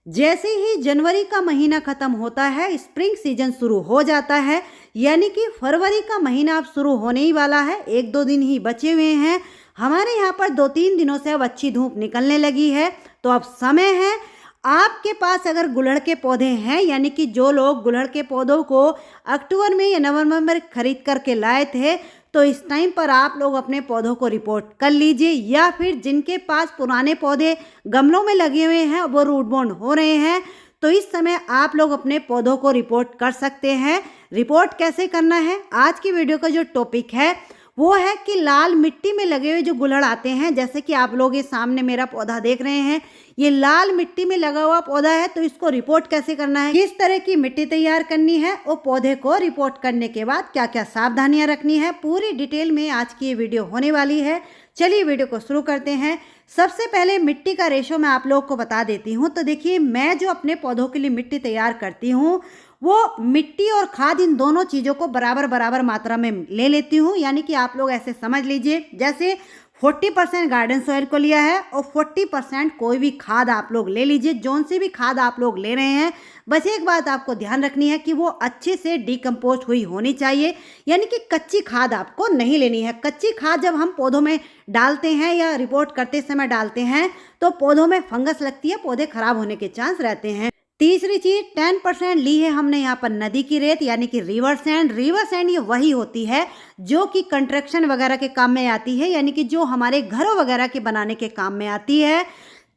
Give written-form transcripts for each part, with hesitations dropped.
जैसे ही जनवरी का महीना खत्म होता है, स्प्रिंग सीजन शुरू हो जाता है, यानी कि फरवरी का महीना अब शुरू होने ही वाला है। 1-2 दिन ही बचे हुए हैं। हमारे यहाँ पर 2-3 दिनों से अब अच्छी धूप निकलने लगी है। तो अब समय है, आपके पास अगर गुड़हल के पौधे हैं, यानी कि जो लोग गुड़हल के पौधों को अक्टूबर में या नवंबर में खरीद करके लाए थे, तो इस टाइम पर आप लोग अपने पौधों को रिपोर्ट कर लीजिए। या फिर जिनके पास पुराने पौधे गमलों में लगे हुए हैं, वो रूट बाउंड हो रहे हैं, तो इस समय आप लोग अपने पौधों को रिपोर्ट कर सकते हैं। रिपोर्ट कैसे करना है, आज की वीडियो का जो टॉपिक है वो है कि लाल मिट्टी में लगे हुए जो गुड़हल आते हैं, जैसे कि आप लोग ये सामने मेरा पौधा देख रहे हैं, ये लाल मिट्टी में लगा हुआ पौधा है। तो इसको रिपोर्ट कैसे करना है, किस तरह की मिट्टी तैयार करनी है और पौधे को रिपोर्ट करने के बाद क्या क्या सावधानियां रखनी है, पूरी डिटेल में आज की ये वीडियो होने वाली है। चलिए वीडियो को शुरू करते हैं। सबसे पहले मिट्टी का रेशो मैं आप लोग को बता देती हूँ। तो देखिए, मैं जो अपने पौधों के लिए मिट्टी तैयार करती हूँ, वो मिट्टी और खाद इन दोनों चीज़ों को बराबर बराबर मात्रा में ले लेती हूँ। यानी कि आप लोग ऐसे समझ लीजिए, जैसे 40% गार्डन सॉइल को लिया है और 40% कोई भी खाद आप लोग ले लीजिए। जौन सी भी खाद आप लोग ले रहे हैं, बस एक बात आपको ध्यान रखनी है कि वो अच्छे से डिकम्पोस्ट हुई होनी चाहिए। यानी कि कच्ची खाद आपको नहीं लेनी है। कच्ची खाद जब हम पौधों में डालते हैं या रिपोर्ट करते समय डालते हैं, तो पौधों में फंगस लगती है, पौधे खराब होने के चांस रहते हैं। तीसरी चीज, 10% ली है हमने यहाँ पर नदी की रेत, यानी कि रिवर सैंड। रिवर सैंड ये वही होती है जो कि कंस्ट्रक्शन वगैरह के काम में आती है, यानी कि जो हमारे घरों वगैरह के बनाने के काम में आती है।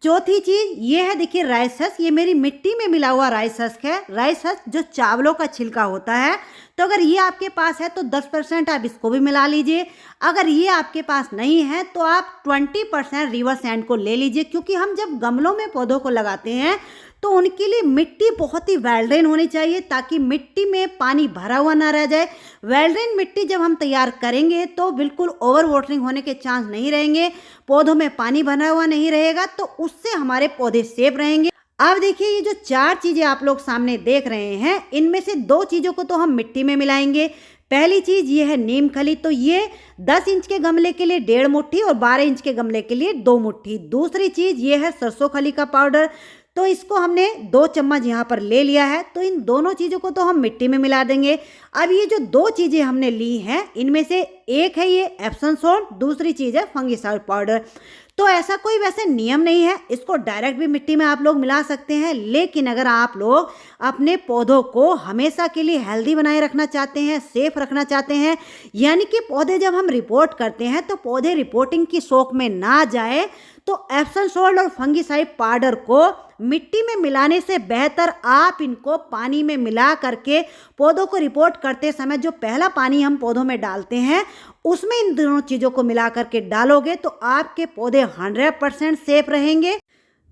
चौथी चीज ये है, देखिए राइस हस्क, ये मेरी मिट्टी में मिला हुआ राइस हस्क है। राइस हस्क जो चावलों का छिलका होता है, तो अगर ये आपके पास है तो 10% आप इसको भी मिला लीजिए। अगर ये आपके पास नहीं है तो आप 20% रिवर सैंड को ले लीजिए, क्योंकि हम जब गमलों में पौधों को लगाते हैं तो उनके लिए मिट्टी बहुत ही वेल ड्रेन होनी चाहिए, ताकि मिट्टी में पानी भरा हुआ ना रह जाए। वेल ड्रेन मिट्टी जब हम तैयार करेंगे तो बिल्कुल ओवर वाटरिंग होने के चांस नहीं रहेंगे, पौधों में पानी भरा हुआ नहीं रहेगा, तो उससे हमारे पौधे सेफ रहेंगे। अब देखिए, ये जो 4 चीज़ें आप लोग सामने देख रहे हैं, इनमें से 2 चीज़ों को तो हम मिट्टी में मिलाएंगे। पहली चीज़ ये है नीम खली, तो ये 10 इंच के गमले के लिए 1.5 मुट्ठी और 12 इंच के गमले के लिए 2 मुट्ठी। दूसरी चीज़ ये है सरसों खली का पाउडर, तो इसको हमने 2 चम्मच यहाँ पर ले लिया है। तो इन दोनों चीज़ों को तो हम मिट्टी में मिला देंगे। अब ये जो 2 चीज़ें हमने ली हैं, इनमें से एक है ये एप्सम सॉल्ट, दूसरी चीज़ है फंगिसाइड पाउडर। तो ऐसा कोई वैसे नियम नहीं है, इसको डायरेक्ट भी मिट्टी में आप लोग मिला सकते हैं। लेकिन अगर आप लोग अपने पौधों को हमेशा के लिए हेल्दी बनाए रखना चाहते हैं, सेफ रखना चाहते हैं, यानी कि पौधे जब हम रिपोर्ट करते हैं तो पौधे रिपोर्टिंग की शौक में ना जाए, तो एप्सम सॉल्ट और फंगिसाइड पाउडर को मिट्टी में मिलाने से बेहतर आप इनको पानी में मिला करके पौधों को रिपोर्ट करते समय जो पहला पानी हम पौधों में डालते हैं, उसमें इन दोनों चीज़ों को मिला करके डालोगे तो आपके पौधे 100% सेफ रहेंगे।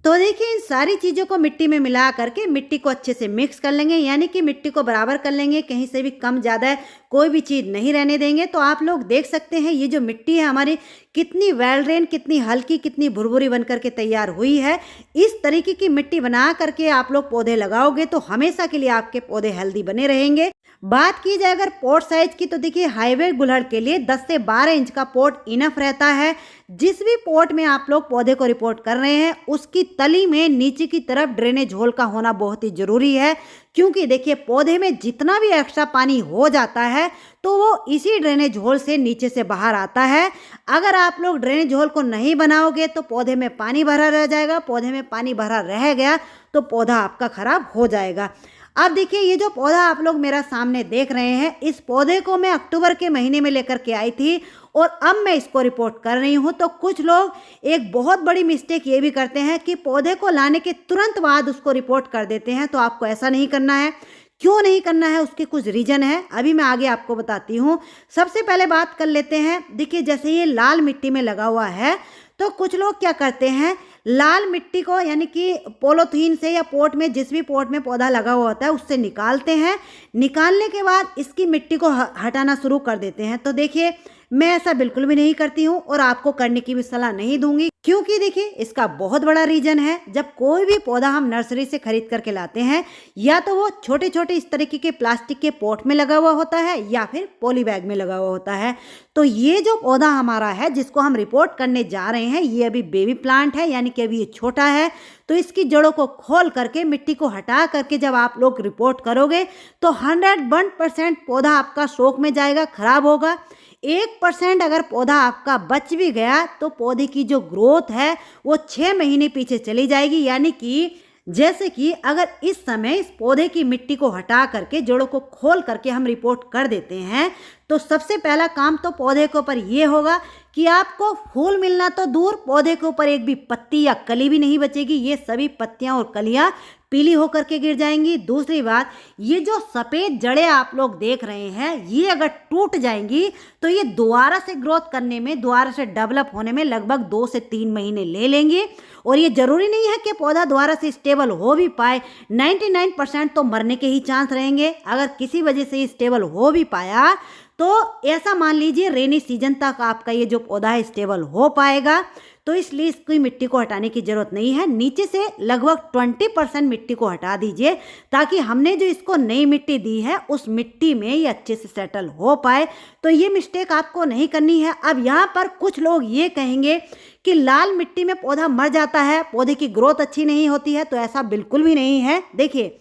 तो देखिए, इन सारी चीज़ों को मिट्टी में मिला करके मिट्टी को अच्छे से मिक्स कर लेंगे, यानी कि मिट्टी को बराबर कर लेंगे, कहीं से भी कम ज़्यादा कोई भी चीज़ नहीं रहने देंगे। तो आप लोग देख सकते हैं ये जो मिट्टी है हमारी कितनी वेल ड्रेन, कितनी हल्की, कितनी भुरभुरी बन करके तैयार हुई है। इस तरीके की मिट्टी बना करके आप लोग पौधे लगाओगे तो हमेशा के लिए आपके पौधे हेल्दी बने रहेंगे। बात की जाए अगर पॉट साइज की, तो देखिए हाईवे गुड़हल के लिए 10 से 12 इंच का पॉट इनफ रहता है। जिस भी पॉट में आप लोग पौधे को रिपोर्ट कर रहे हैं, उसकी तली में नीचे की तरफ ड्रेनेज होल का होना बहुत ही जरूरी है, क्योंकि देखिए पौधे में जितना भी एक्स्ट्रा पानी हो जाता है तो वो इसी ड्रेनेज होल से नीचे से बाहर आता है। अगर आप लोग ड्रेनेज होल को नहीं बनाओगे तो पौधे में पानी भरा रह जाएगा, पौधे में पानी भरा रह गया तो पौधा आपका खराब हो जाएगा। अब देखिए, ये जो पौधा आप लोग मेरा सामने देख रहे हैं, इस पौधे को मैं अक्टूबर के महीने में लेकर के आई थी और अब मैं इसको रिपोर्ट कर रही हूँ। तो कुछ लोग एक बहुत बड़ी मिस्टेक ये भी करते हैं कि पौधे को लाने के तुरंत बाद उसको रिपोर्ट कर देते हैं। तो आपको ऐसा नहीं करना है। क्यों नहीं करना है, उसके कुछ रीजन है, अभी मैं आगे आपको बताती हूँ। सबसे पहले बात कर लेते हैं, देखिए जैसे ये लाल मिट्टी में लगा हुआ है, तो कुछ लोग क्या करते हैं, लाल मिट्टी को यानी कि पॉलीथीन से या पोट में, जिस भी पोट में पौधा लगा हुआ होता है उससे निकालते हैं। निकालने के बाद इसकी मिट्टी को हटाना शुरू कर देते हैं। तो देखिए, मैं ऐसा बिल्कुल भी नहीं करती हूँ और आपको करने की भी सलाह नहीं दूंगी, क्योंकि देखिए इसका बहुत बड़ा रीजन है। जब कोई भी पौधा हम नर्सरी से खरीद करके लाते हैं, या तो वो छोटे छोटे इस तरीके के प्लास्टिक के पॉट में लगा हुआ होता है या फिर पॉली बैग में लगा हुआ होता है। तो ये जो पौधा हमारा है जिसको हम रिपोर्ट करने जा रहे हैं, ये अभी बेबी प्लांट है, यानी कि अभी ये छोटा है। तो इसकी जड़ों को खोल करके मिट्टी को हटा करके जब आप लोग रिपोर्ट करोगे तो 101% पौधा आपका शोक में जाएगा, खराब होगा। 1% अगर पौधा आपका बच भी गया तो पौधे की जो ग्रोथ है वो 6 महीने पीछे चली जाएगी। यानी कि जैसे कि अगर इस समय इस पौधे की मिट्टी को हटा करके जड़ों को खोल करके हम रिपोर्ट कर देते हैं, तो सबसे पहला काम तो पौधे के ऊपर ये होगा कि आपको फूल मिलना तो दूर, पौधे के ऊपर एक भी पत्ती या कली भी नहीं बचेगी। ये सभी पत्तियां और कलियां पीली होकर के गिर जाएंगी। दूसरी बात, ये जो सफ़ेद जड़ें आप लोग देख रहे हैं, ये अगर टूट जाएंगी तो ये दोबारा से ग्रोथ करने में, दोबारा से डेवलप होने में लगभग 2 से 3 महीने ले लेंगे। और ये जरूरी नहीं है कि पौधा दोबारा से स्टेबल हो भी पाए, 99% तो मरने के ही चांस रहेंगे। अगर किसी वजह से स्टेबल हो भी पाया तो ऐसा मान लीजिए रेनी सीजन तक आपका ये जो पौधा है स्टेबल हो पाएगा। तो इसलिए इसकी मिट्टी को हटाने की जरूरत नहीं है। नीचे से लगभग 20% मिट्टी को हटा दीजिए, ताकि हमने जो इसको नई मिट्टी दी है उस मिट्टी में ये अच्छे से सेटल हो पाए। तो ये मिस्टेक आपको नहीं करनी है। अब यहाँ पर कुछ लोग ये कहेंगे कि लाल मिट्टी में पौधा मर जाता है, पौधे की ग्रोथ अच्छी नहीं होती है। तो ऐसा बिल्कुल भी नहीं है। देखिए,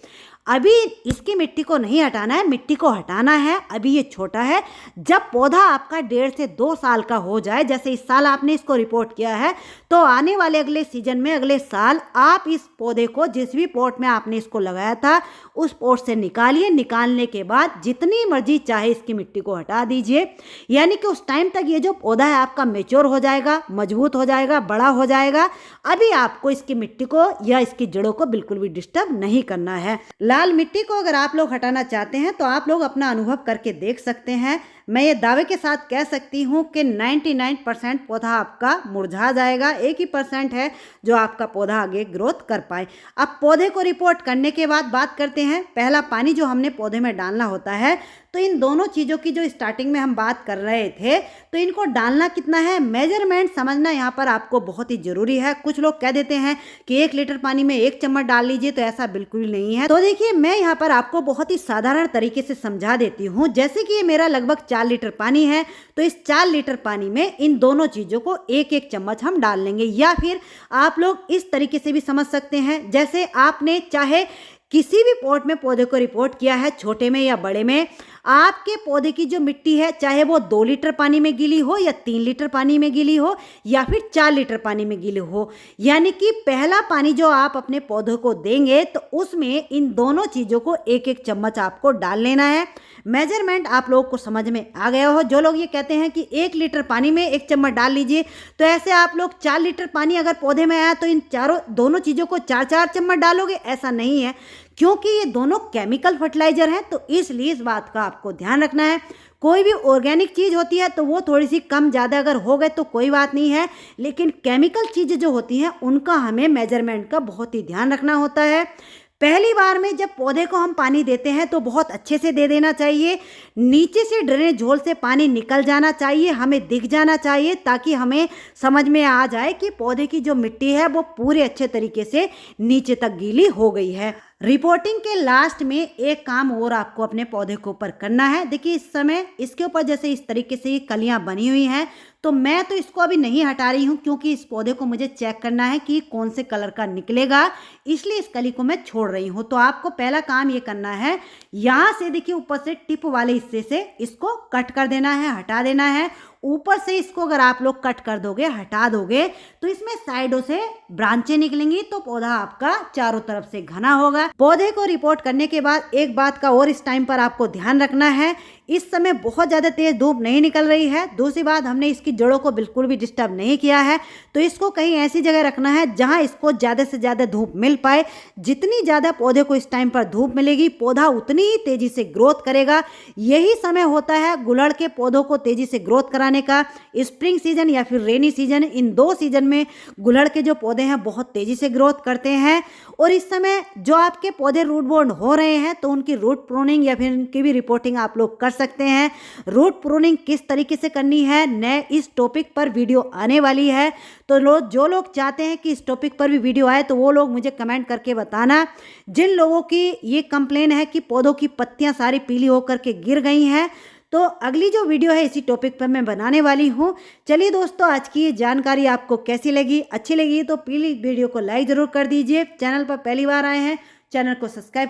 अभी इसकी मिट्टी को नहीं हटाना है, मिट्टी को हटाना है। अभी ये छोटा है। जब पौधा आपका 1.5 से 2 साल का हो जाए, जैसे इस साल आपने इसको रिपोर्ट किया है, तो आने वाले अगले सीजन में, अगले साल आप इस पौधे को जिस भी पॉट में आपने इसको लगाया था उस पॉट से निकालिए। निकालने के बाद जितनी मर्जी चाहे इसकी मिट्टी को हटा दीजिए। यानी कि उस टाइम तक ये जो पौधा है आपका मैच्योर हो जाएगा, मजबूत हो जाएगा, बड़ा हो जाएगा। अभी आपको इसकी मिट्टी को या इसकी जड़ों को बिल्कुल भी डिस्टर्ब नहीं करना है। लाल मिट्टी को अगर आप लोग हटाना चाहते हैं तो आप लोग अपना अनुभव करके देख सकते हैं। मैं ये दावे के साथ कह सकती हूँ कि 99% पौधा आपका मुरझा जाएगा। 1% है जो आपका पौधा आगे ग्रोथ कर पाए। अब पौधे को रिपोर्ट करने के बाद बात करते हैं, पहला पानी जो हमने पौधे में डालना होता है। तो इन दोनों चीज़ों की जो स्टार्टिंग में हम बात कर रहे थे, तो इनको डालना कितना है, मेजरमेंट समझना यहाँ पर आपको बहुत ही ज़रूरी है। कुछ लोग कह देते हैं कि 1 लीटर पानी में 1 चम्मच डाल लीजिए, तो ऐसा बिल्कुल नहीं है। तो देखिए, मैं यहाँ पर आपको बहुत ही साधारण तरीके से समझा देती हूँ। जैसे कि ये मेरा लगभग 4 लीटर पानी है, तो इस 4 लीटर पानी में इन दोनों चीज़ों को 1-1 चम्मच हम डाल लेंगे। या फिर आप लोग इस तरीके से भी समझ सकते हैं, जैसे आपने चाहे किसी भी पॉट में पौधे को रिपोर्ट किया है, छोटे में या बड़े में, आपके पौधे की जो मिट्टी है, चाहे वो 2 लीटर पानी में गीली हो या 3 लीटर पानी में गीली हो या फिर 4 लीटर पानी में गीली हो, यानी कि पहला पानी जो आप अपने पौधों को देंगे तो उसमें इन दोनों चीज़ों को 1-1 चम्मच आपको डाल लेना है। मेजरमेंट आप लोग को समझ में आ गया हो। जो लोग ये कहते हैं कि 1 लीटर पानी में 1 चम्मच डाल लीजिए, तो ऐसे आप लोग 4 लीटर पानी अगर पौधे में आया तो इन दोनों चीज़ों को 4-4 चम्मच डालोगे, ऐसा नहीं है, क्योंकि ये दोनों केमिकल फर्टिलाइजर हैं। तो इसलिए इस बात का आपको ध्यान रखना है। कोई भी ऑर्गेनिक चीज़ होती है तो वो थोड़ी सी कम ज़्यादा अगर हो गए तो कोई बात नहीं है, लेकिन केमिकल चीज़ें जो होती हैं उनका हमें मेजरमेंट का बहुत ही ध्यान रखना होता है। पहली बार में जब पौधे को हम पानी देते हैं तो बहुत अच्छे से दे देना चाहिए। नीचे से ड्रेनेज झोल से पानी निकल जाना चाहिए, हमें दिख जाना चाहिए, ताकि हमें समझ में आ जाए कि पौधे की जो मिट्टी है वो पूरे अच्छे तरीके से नीचे तक गीली हो गई है। रिपोर्टिंग के लास्ट में एक काम और आपको अपने पौधे के ऊपर करना है। देखिए, इस समय इसके ऊपर जैसे इस तरीके से ये कलियां बनी हुई हैं, तो मैं तो इसको अभी नहीं हटा रही हूँ, क्योंकि इस पौधे को मुझे चेक करना है कि कौन से कलर का निकलेगा, इसलिए इस कली को मैं छोड़ रही हूँ। तो आपको पहला काम ये करना है, यहाँ से देखिए ऊपर से टिप वाले हिस्से से इसको कट कर देना है, हटा देना है। ऊपर से इसको अगर आप लोग कट कर दोगे, हटा दोगे, तो इसमें साइडों से ब्रांचें निकलेंगी, तो पौधा आपका चारों तरफ से घना होगा। पौधे को रिपोर्ट करने के बाद एक बात का और इस टाइम पर आपको ध्यान रखना है, इस समय बहुत ज़्यादा तेज़ धूप नहीं निकल रही है। दूसरी बात, हमने इसकी जड़ों को बिल्कुल भी डिस्टर्ब नहीं किया है, तो इसको कहीं ऐसी जगह रखना है जहां इसको ज़्यादा से ज़्यादा धूप मिल पाए। जितनी ज़्यादा पौधे को इस टाइम पर धूप मिलेगी, पौधा उतनी ही तेज़ी से ग्रोथ करेगा। यही समय होता है गुलड़ के पौधों को तेज़ी से ग्रोथ कराने का। स्प्रिंग सीजन या फिर रेनी सीजन, इन 2 सीजन में गुलड़ के जो पौधे हैं बहुत तेज़ी से ग्रोथ करते हैं। और इस समय जो आपके पौधे रूट बोर्न हो रहे हैं तो उनकी रूट प्रूनिंग या फिर उनकी भी रिपोर्टिंग आप लोग कर सकते हैं। रूट प्रूनिंग किस तरीके से करनी है, नए इस टॉपिक पर वीडियो आने वाली है, तो जो लोग चाहते हैं कि इस टॉपिक पर भी वीडियो आए तो वो लोग मुझे कमेंट करके बताना। जिन लोगों की ये कंप्लेन है कि पौधों की पत्तियां सारी पीली होकर के गिर गई हैं, तो अगली जो वीडियो है इसी टॉपिक पर मैं बनाने वाली हूँ। चलिए दोस्तों, आज की ये जानकारी आपको कैसी लगी, अच्छी लगी तो प्लीज़ वीडियो को लाइक ज़रूर कर दीजिए। चैनल पर पहली बार आए हैं, चैनल को सब्सक्राइब